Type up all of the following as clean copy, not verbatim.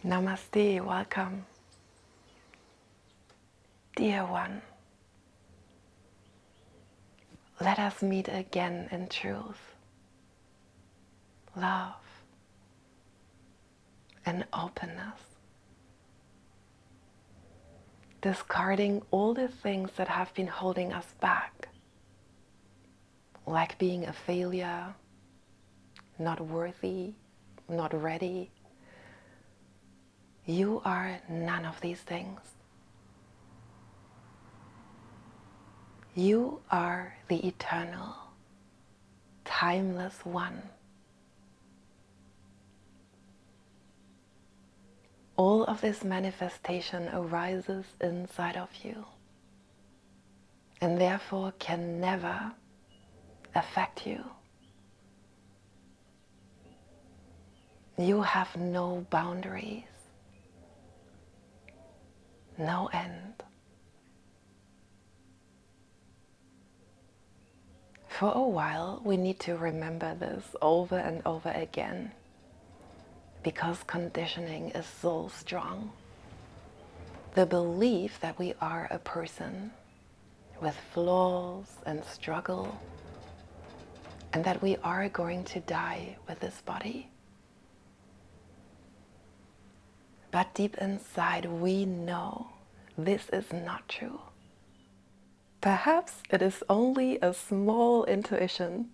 Namaste, welcome. Dear one, let us meet again in truth, love, and openness. Discarding all the things that have been holding us back, like being a failure, not worthy, not ready. You are none of these things. You are the eternal, timeless one. All of this manifestation arises inside of you and therefore can never affect you. You have no boundaries, no end. For a while, we need to remember this over and over again because conditioning is so strong. The belief that we are a person with flaws and struggle, and that we are going to die with this body. But deep inside, we know this is not true. Perhaps it is only a small intuition,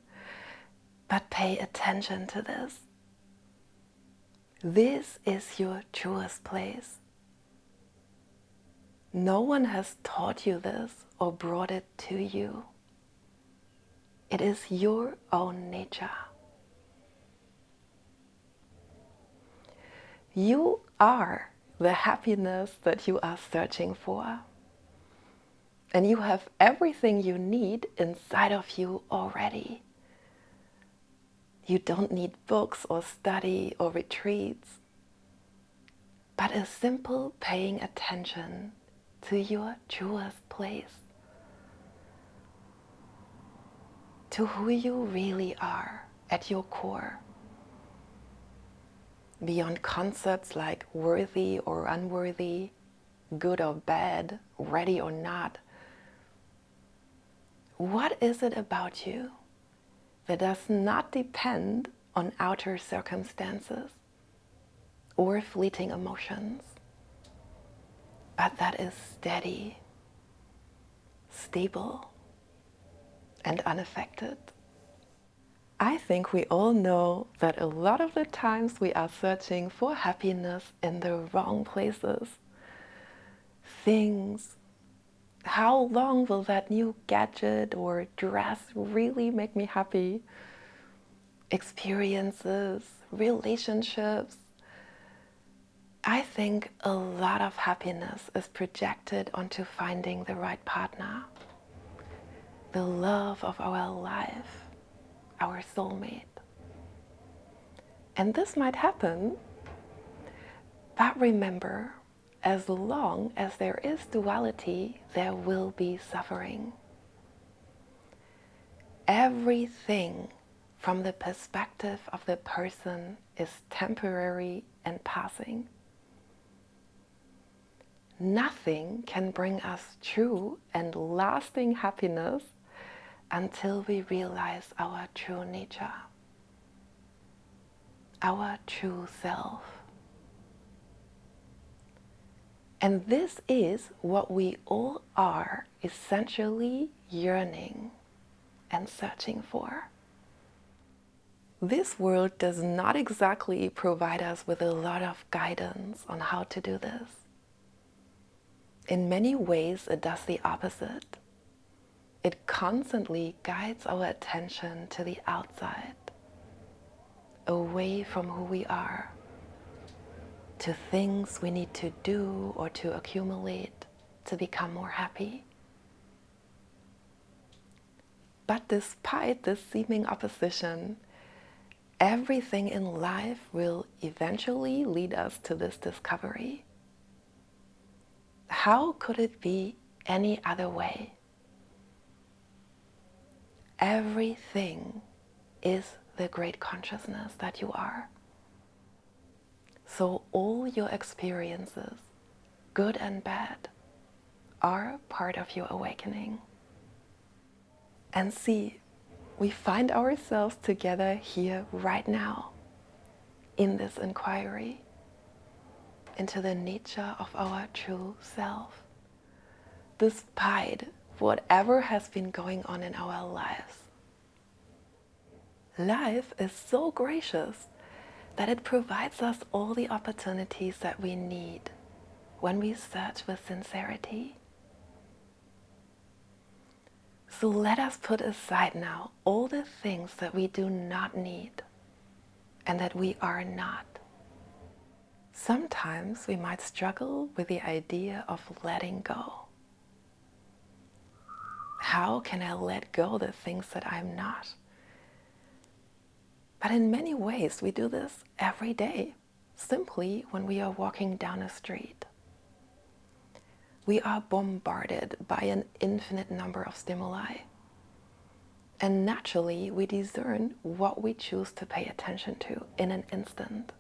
but pay attention to this. This is your truest place. No one has taught you this or brought it to you. It is your own nature. You are the happiness that you are searching for. And you have everything you need inside of you already. You don't need books or study or retreats, but a simple paying attention to your truest place, to who you really are at your core, beyond concepts like worthy or unworthy, good or bad, ready or not. What is it about you that does not depend on outer circumstances or fleeting emotions, but that is steady, stable, and unaffected? I think we all know that a lot of the times we are searching for happiness in the wrong places. Things. How long will that new gadget or dress really make me happy? Experiences, relationships. I think a lot of happiness is projected onto finding the right partner, the love of our life, our soulmate. And this might happen, but remember, as long as there is duality, there will be suffering. Everything from the perspective of the person is temporary and passing. Nothing can bring us true and lasting happiness until we realize our true nature, our true self. And this is what we all are essentially yearning and searching for. This world does not exactly provide us with a lot of guidance on how to do this. In many ways, it does the opposite. It constantly guides our attention to the outside, away from who we are, to things we need to do or to accumulate to become more happy. But despite this seeming opposition, everything in life will eventually lead us to this discovery. How could it be any other way? Everything is the great consciousness that you are. So all your experiences, good and bad, are part of your awakening. And see, we find ourselves together here right now in this inquiry into the nature of our true self, despite whatever has been going on in our lives. Life is so gracious that it provides us all the opportunities that we need when we search with sincerity. So let us put aside now all the things that we do not need and that we are not. Sometimes we might struggle with the idea of letting go. How can I let go the things that I'm not? But in many ways we do this every day, simply when we are walking down a street. We are bombarded by an infinite number of stimuli. And naturally, we discern what we choose to pay attention to in an instant,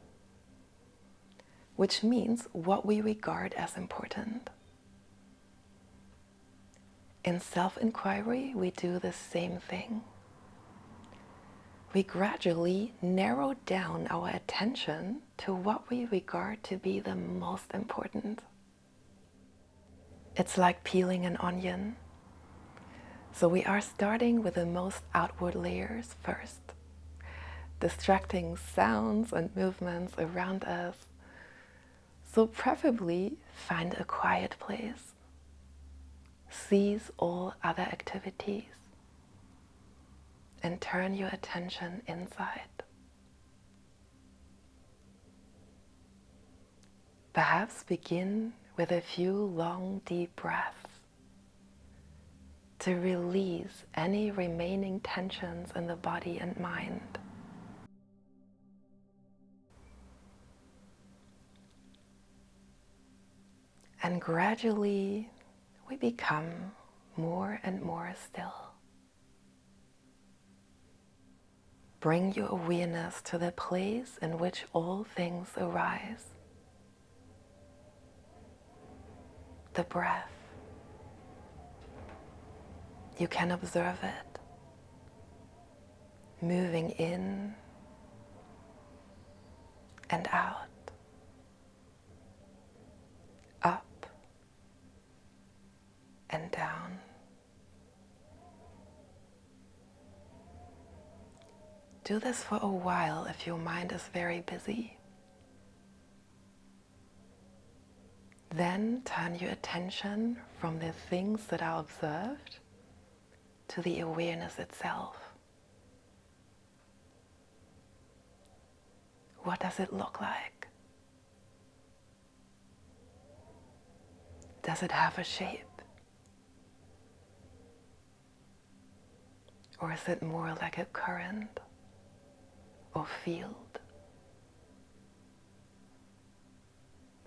which means what we regard as important. In self-inquiry, we do the same thing. We gradually narrow down our attention to what we regard to be the most important. It's like peeling an onion. So we are starting with the most outward layers first, distracting sounds and movements around us. So preferably find a quiet place. Cease all other activities and turn your attention inside. Perhaps begin with a few long, deep breaths to release any remaining tensions in the body and mind. And gradually we become more and more still. Bring your awareness to the place in which all things arise. The breath. You can observe it, moving in and out, up and down. Do this for a while if your mind is very busy. Then turn your attention from the things that are observed to the awareness itself. What does it look like? Does it have a shape? Or is it more like a current or field?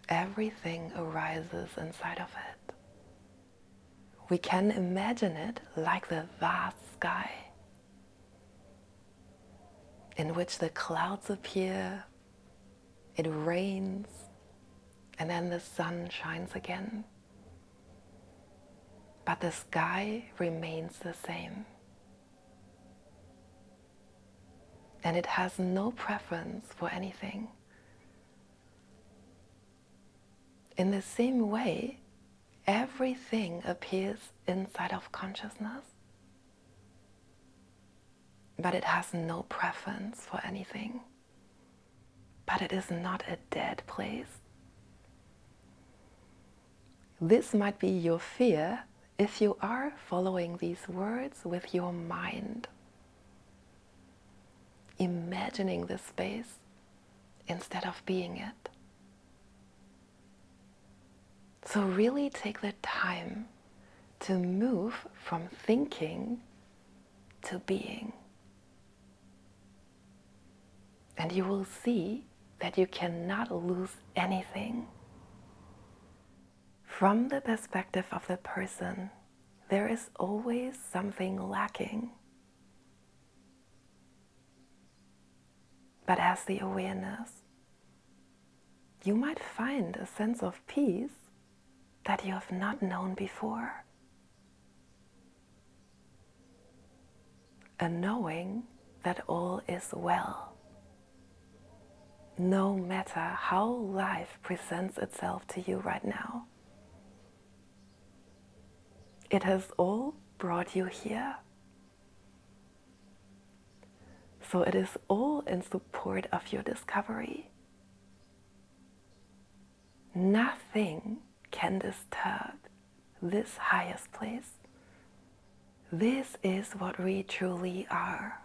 Everything arises inside of it. We can imagine it like the vast sky, in which the clouds appear, it rains, and then the sun shines again. But the sky remains the same. And it has no preference for anything. In the same way, everything appears inside of consciousness, but it has no preference for anything. But it is not a dead place. This might be your fear if you are following these words with your mind, imagining the space instead of being it. So really take the time to move from thinking to being. And you will see that you cannot lose anything. From the perspective of the person, there is always something lacking. But as the awareness, you might find a sense of peace that you have not known before. A knowing that all is well, no matter how life presents itself to you right now. It has all brought you here. So it is all in support of your discovery. Nothing can disturb this highest place. This is what we truly are.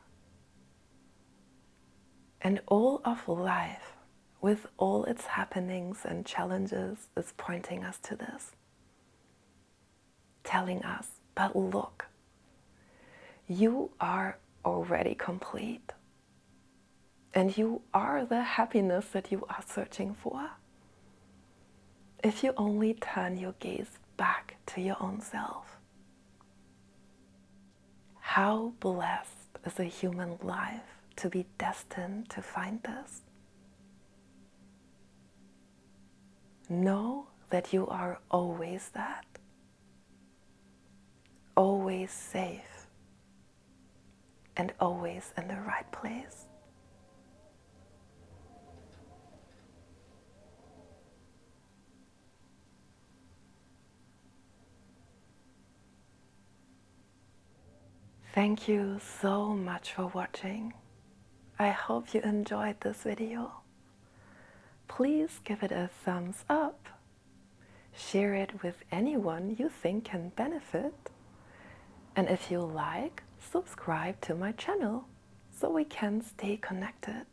And all of life, with all its happenings and challenges, is pointing us to this. Telling us, but look, you are already complete. And you are the happiness that you are searching for. If you only turn your gaze back to your own self. How blessed is a human life to be destined to find this. Know that you are always that. Always safe. And always in the right place. Thank you so much for watching. I hope you enjoyed this video. Please give it a thumbs up. Share it with anyone you think can benefit. And if you like, subscribe to my channel so we can stay connected.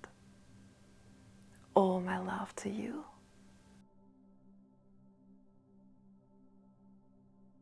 All my love to you.